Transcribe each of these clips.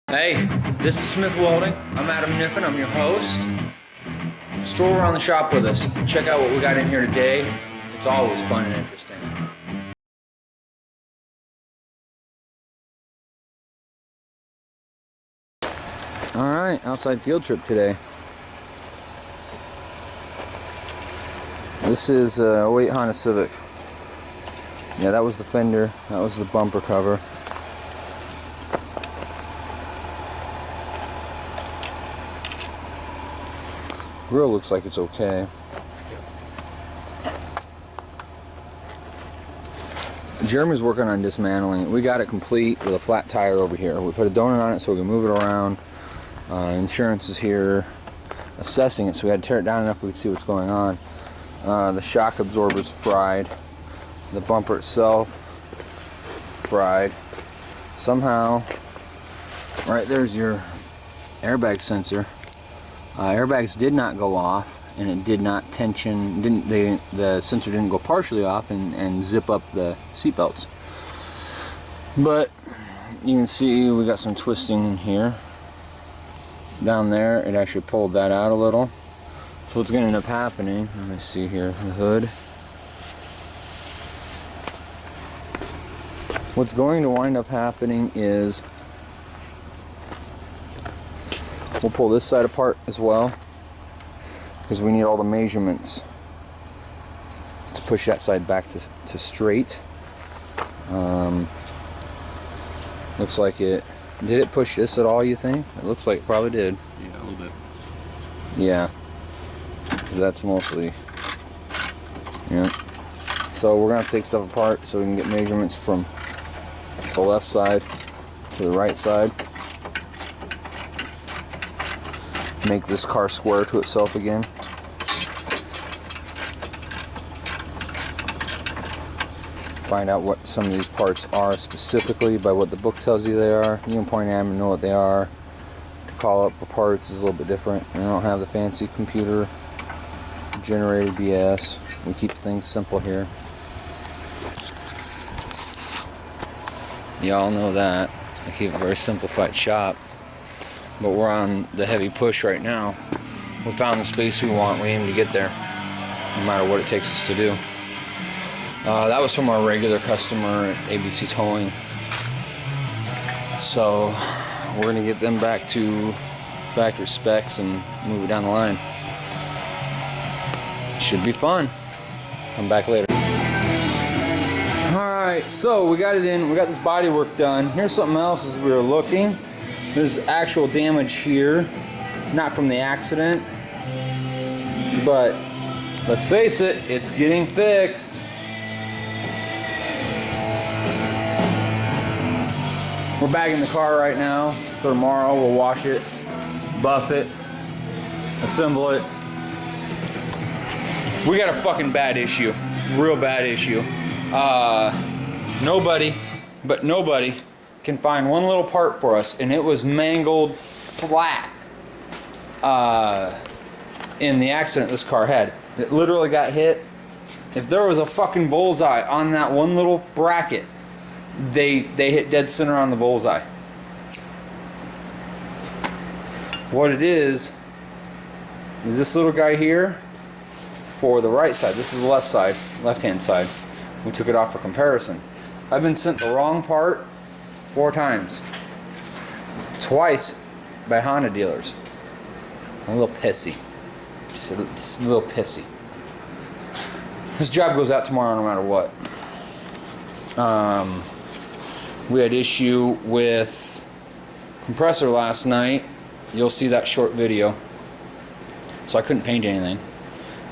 Hey, this is Smith Welding. I'm Adam Niffen. I'm your host. Stroll around the shop with us. Check out what we got in here today. It's always fun and interesting. Alright, outside field trip today. This is a 08 Honda Civic. Yeah, that was the fender. That was the bumper cover. Grill looks like it's okay. Jeremy's working on dismantling it. We got it complete with a flat tire over here. We put a donut on it so we can move it around. Insurance is here assessing it, so we had to tear it down enough we could see what's going on. The shock absorber's fried. The bumper itself fried. Somehow, right there's your airbag sensor. Airbags did not go off, and it did not tension. The sensor didn't go partially off and zip up the seat belts. But you can see we got some twisting in here. Down there, it actually pulled that out a little. So what's going to end up happening? Let me see here. The hood. What's going to wind up happening is we'll pull this side apart as well, because we need all the measurements to push that side back to straight. Looks like it. Did it push this at all, you think? It looks like it probably did. Yeah, a little bit. Yeah. Because that's mostly. Yeah. So we're going to have to take stuff apart so we can get measurements from the left side to the right side. Make this car square to itself again. Find out what some of these parts are specifically by what the book tells you they are. You can point at them and know what they are. To call up for parts is a little bit different. I don't have the fancy computer generated BS. We keep things simple here. Y'all know that. I keep a very simplified shop. But we're on the heavy push right now. We found the space we want. We aim to get there, no matter what it takes us to do. That was from our regular customer at ABC Towing. So we're going to get them back to factory specs and move it down the line. Should be fun. Come back later. Alright, so we got it in. We got this body work done. Here's something else as we were looking. There's actual damage here, not from the accident, but let's face it, it's getting fixed. We're bagging the car right now, so tomorrow we'll wash it, buff it, assemble it. We got a fucking bad issue, real bad issue. Nobody can find one little part for us, and it was mangled flat in the accident this car had. It literally got hit. If there was a fucking bullseye on that one little bracket, they hit dead center on the bullseye. What it is this little guy here for the right side. This is the left side, left-hand side. We took it off for comparison. I've been sent the wrong part 4 times. Twice by Honda dealers. I'm a little pissy. Just a little pissy. This job goes out tomorrow no matter what. We had issue with compressor last night. You'll see that short video. So I couldn't paint anything.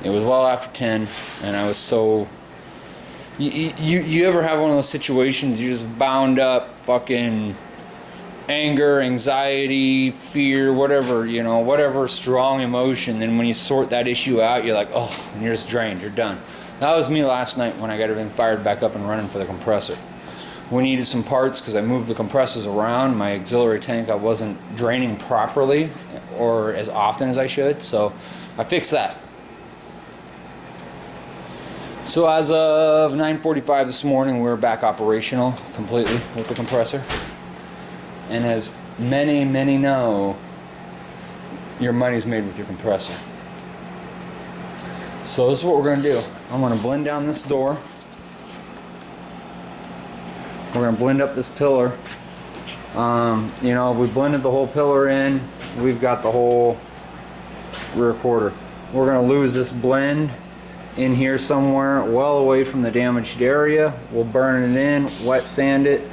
It was well after 10, and I was so... You ever have one of those situations you're just bound up, fucking anger, anxiety, fear, whatever, you know, whatever strong emotion, and when you sort that issue out, you're like, oh, and you're just drained, you're done. That was me last night when I got everything fired back up and running for the compressor. We needed some parts because I moved the compressors around. My auxiliary tank I wasn't draining properly or as often as I should, so I fixed that. So as of 9:45 this morning, we're back operational completely with the compressor. And as many know your money's made with your compressor. So this is what we're going to do. I'm going to blend down this door. We're going to blend up this pillar. You know, we blended the whole pillar in. We've got the whole rear quarter. We're going to lose this blend in here somewhere, well away from the damaged area. We'll burn it in, wet sand it.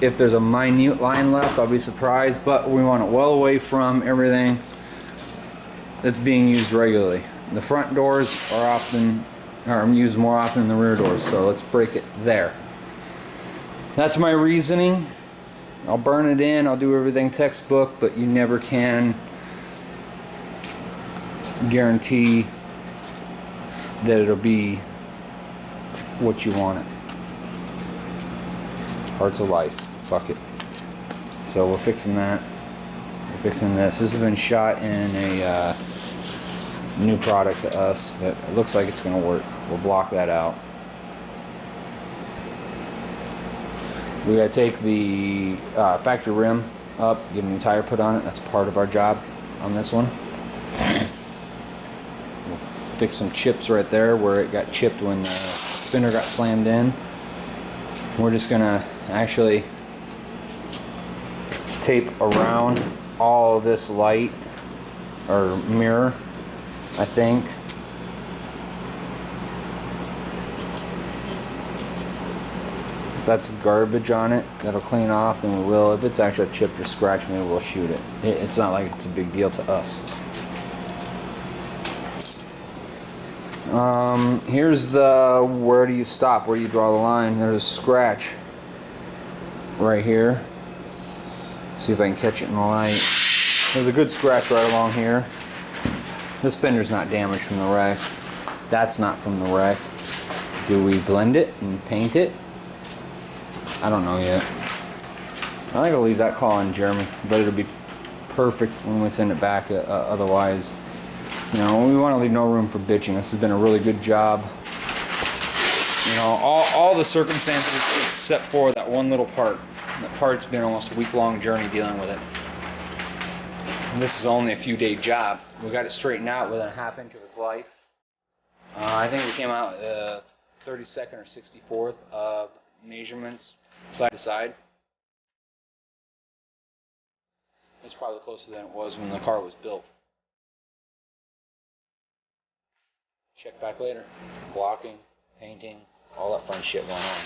If there's a minute line left, I'll be surprised, but we want it well away from everything that's being used regularly. The front doors are used more often than the rear doors, so let's break it there. That's my reasoning. I'll burn it in, I'll do everything textbook, but you never can guarantee that it'll be what you want it. Parts of life. Fuck it. So we're fixing that. We're fixing this. This has been shot in a new product to us, but it looks like it's going to work. We'll block that out. We got to take the factory rim up, get a new tire put on it. That's part of our job on this one. We'll fix some chips right there where it got chipped when the spinner got slammed in. We're just going to actually tape around all of this light or mirror, I think. If that's garbage on it, that'll clean off, then we will. If it's actually chipped or scratched, maybe we'll shoot it. It's not like it's a big deal to us. Here's the where do you stop, where do you draw the line. There's a scratch right here. See if I can catch it in the light. There's a good scratch right along here. This fender's not damaged from the wreck. That's not from the wreck. Do we blend it and paint it? I don't know yet. I think I'll leave that call on Jeremy, but it'll be perfect when we send it back. Otherwise, you know, we want to leave no room for bitching. This has been a really good job. You know, all the circumstances except for that one little part. That part's been almost a week-long journey dealing with it. And this is only a few-day job. We got it straightened out within a half inch of its life. I think we came out 32nd or 64th of measurements side to side. It's probably closer than it was when the car was built. Check back later. Blocking, painting, all that fun shit going on.